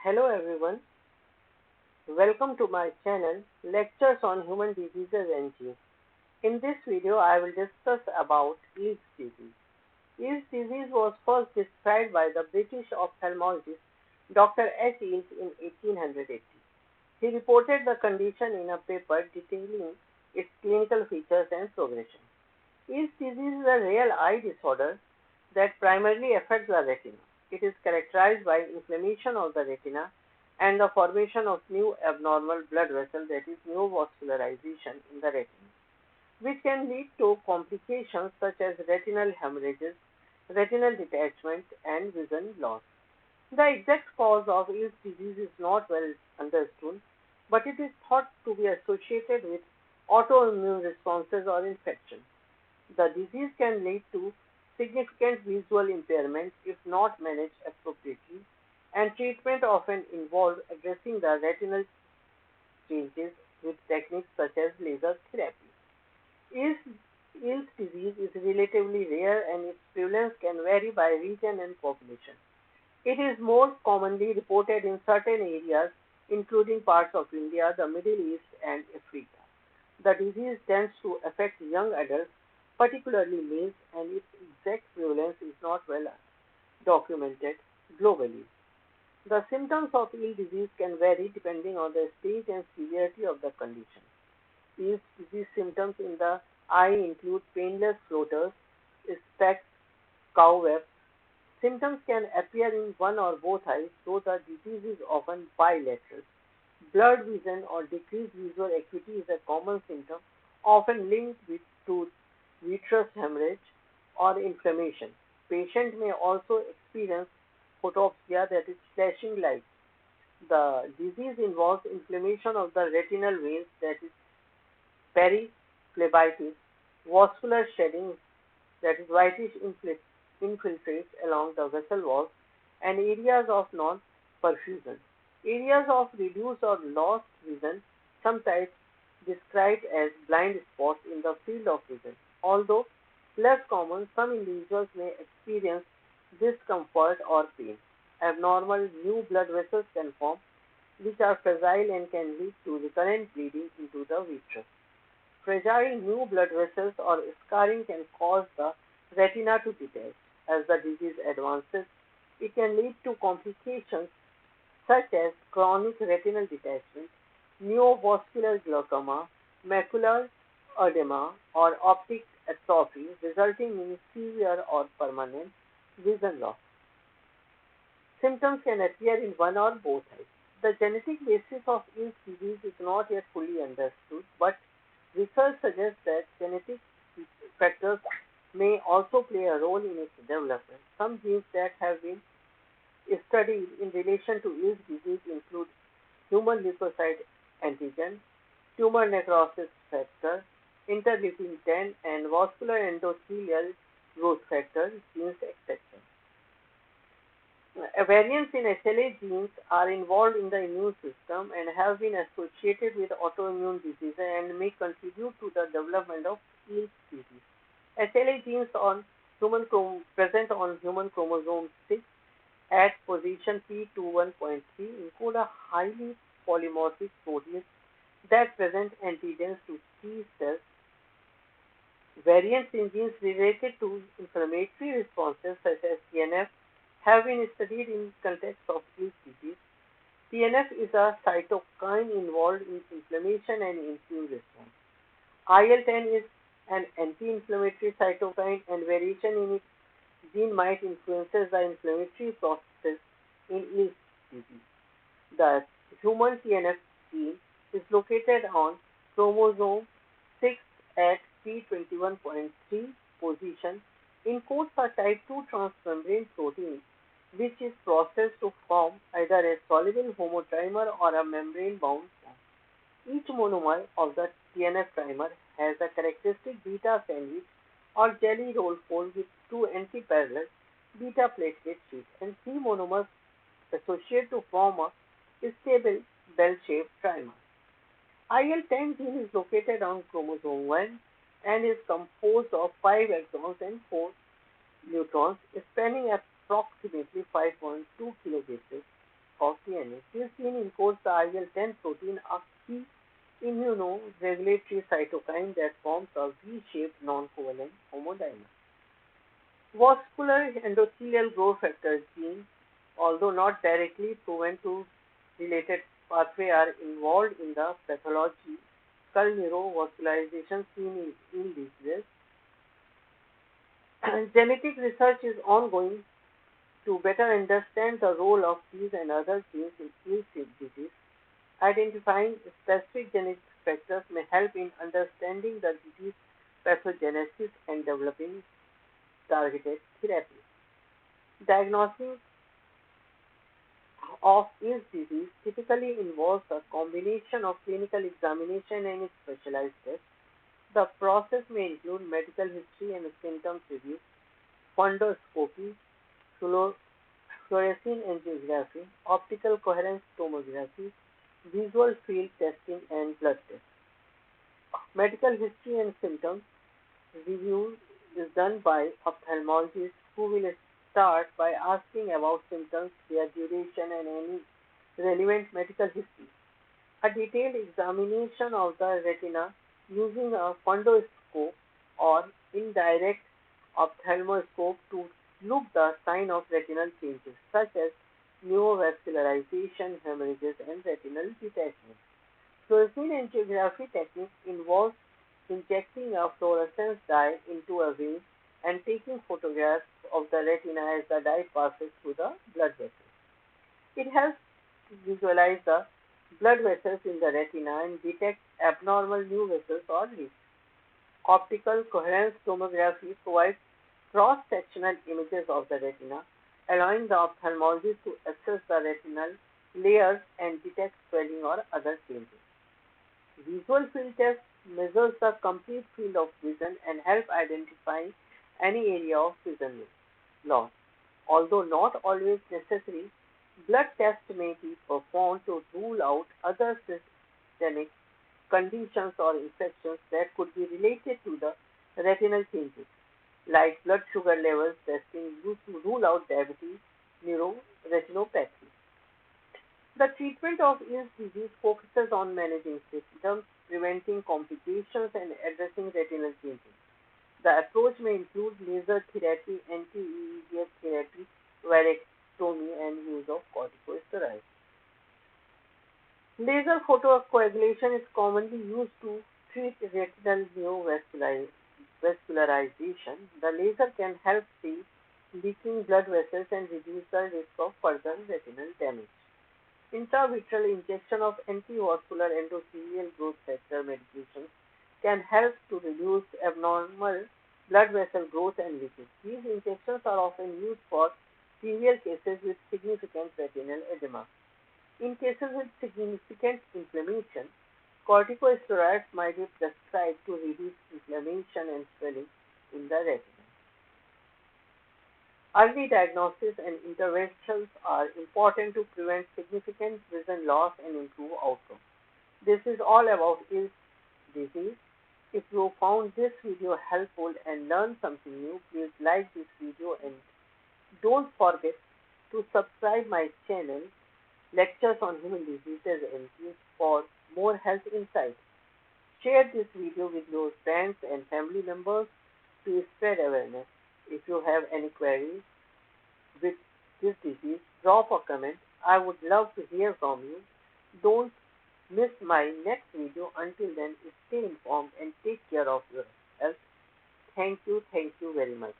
Hello everyone, welcome to my channel Lectures on Human Diseases and Genes. In this video I will discuss about Eales disease. Eales disease was first described by the British ophthalmologist Dr. H. Eales in 1880. He reported the condition in a paper detailing its clinical features and progression. Eales disease is a rare eye disorder that primarily affects the retina. It is characterized by inflammation of the retina and the formation of new abnormal blood vessels, that is neovascularization in the retina, which can lead to complications such as retinal hemorrhages, retinal detachment, and vision loss. The exact cause of Eales disease is not well understood, but it is thought to be associated with autoimmune responses or infection. The disease can lead to significant visual impairment if not managed appropriately, and treatment often involves addressing the retinal changes with techniques such as laser therapy. Eales disease is relatively rare and its prevalence can vary by region and population. It is most commonly reported in certain areas, including parts of India, the Middle East, and Africa. The disease tends to affect young adults, particularly males, and its exact prevalence is not well documented globally. The symptoms of Eales disease can vary depending on the stage and severity of the condition. Eales disease symptoms in the eye include painless floaters, specks, cobwebs. Symptoms can appear in one or both eyes, though the disease is often bilateral. Blurred vision or decreased visual acuity is a common symptom, often linked to vitreous hemorrhage or inflammation. Patient may also experience photopsia, that is flashing light. The disease involves inflammation of the retinal veins, that is periphlebitis, vascular shedding, that is whitish infiltrates along the vessel walls, and areas of non-perfusion. Areas of reduced or lost vision, sometimes described as blind spots in the field of vision. Although less common, some individuals may experience discomfort or pain. Abnormal new blood vessels can form, which are fragile and can lead to recurrent bleeding into the vitreous. Fragile new blood vessels or scarring can cause the retina to detach. As the disease advances, it can lead to complications such as chronic retinal detachment, neovascular glaucoma, macular edema, or optic atrophy, resulting in severe or permanent vision loss. Symptoms can appear in one or both eyes. The genetic basis of Eales disease is not yet fully understood, but research suggests that genetic factors may also play a role in its development. Some genes that have been studied in relation to Eales disease include human leukocyte antigen, tumor necrosis factor, interleukin 10, and vascular endothelial growth factor genes, etc. Variants in HLA genes are involved in the immune system and have been associated with autoimmune diseases and may contribute to the development of Eales disease. HLA genes present on human chromosome 6 at position P21.3 encode a highly polymorphic protein that present antigens to T cells. Variants in genes related to inflammatory responses such as TNF have been studied in context of Eales disease. TNF is a cytokine involved in inflammation and immune response. IL-10 is an anti-inflammatory cytokine, and variation in its gene might influence the inflammatory process in Eales disease. The human TNF gene is located on chromosome 6 at P21.3 position, encodes a type 2 transmembrane protein, which is processed to form either a soluble homotrimer or a membrane-bound form. Each monomer of the TNF primer has a characteristic beta sandwich or jelly roll fold with two antiparallel beta platelet sheets, and three monomers associate to form a stable bell-shaped trimer. IL-10 gene is located on chromosome 1 and is composed of 5 exons and 4 neutrons, spanning approximately 5.2 kilobases of the DNA. This gene encodes the IL-10 protein, a key immunoregulatory cytokine that forms a V-shaped non-covalent homodimer. Vascular endothelial growth factor gene, although not directly proven to related pathway, are involved in the pathological neovascularization seen in Eales disease. Genetic research is ongoing to better understand the role of these and other genes in Eales disease. Identifying specific genetic factors may help in understanding the disease pathogenesis and developing targeted therapy. Diagnostic of Eales disease typically involves a combination of clinical examination and specialized tests. The process may include medical history and symptoms review, fundoscopy, fluorescein angiography, optical coherence tomography, visual field testing, and blood tests. Medical history and symptoms review is done by ophthalmologists who will start by asking about symptoms, their duration, and any relevant medical history. A detailed examination of the retina using a fundoscope or indirect ophthalmoscope to look the sign of retinal changes such as neovascularization, hemorrhages, and retinal detachment. Fluorescein angiography technique involves injecting a fluorescence dye into a vein and taking photographs of the retina as the dye passes through the blood vessels. It helps visualize the blood vessels in the retina and detect abnormal new vessels or leaks. Optical coherence tomography provides cross-sectional images of the retina, allowing the ophthalmologist to assess the retinal layers and detect swelling or other changes. Visual field test measures the complete field of vision and help identify any area of vision loss. Although not always necessary, blood tests may be performed to rule out other systemic conditions or infections that could be related to the retinal changes, like blood sugar levels testing used to rule out diabetes, neuroretinopathy. The treatment of Eales disease focuses on managing symptoms, preventing complications, and addressing retinal changes. The approach may include laser therapy, anti-VEGF therapy, vitrectomy, and use of corticosteroids. Laser photocoagulation is commonly used to treat retinal neovascularization. The laser can help see leaking blood vessels and reduce the risk of further retinal damage. Intravitreal injection of antivascular endothelial growth factor medications can help to reduce abnormal blood vessel growth and leakage. These injections are often used for severe cases with significant retinal edema. In cases with significant inflammation, corticosteroids might be prescribed to reduce inflammation and swelling in the retina. Early diagnosis and interventions are important to prevent significant vision loss and improve outcomes. This is all about Eales disease. If you found this video helpful and learned something new, please like this video and don't forget to subscribe my channel, Lectures on Human Diseases and Disease, for more health insights. Share this video with your friends and family members to spread awareness. If you have any queries with this disease, drop a comment. I would love to hear from you. Don't miss my next video. Until then, stay informed and take care of your health. Thank you very much.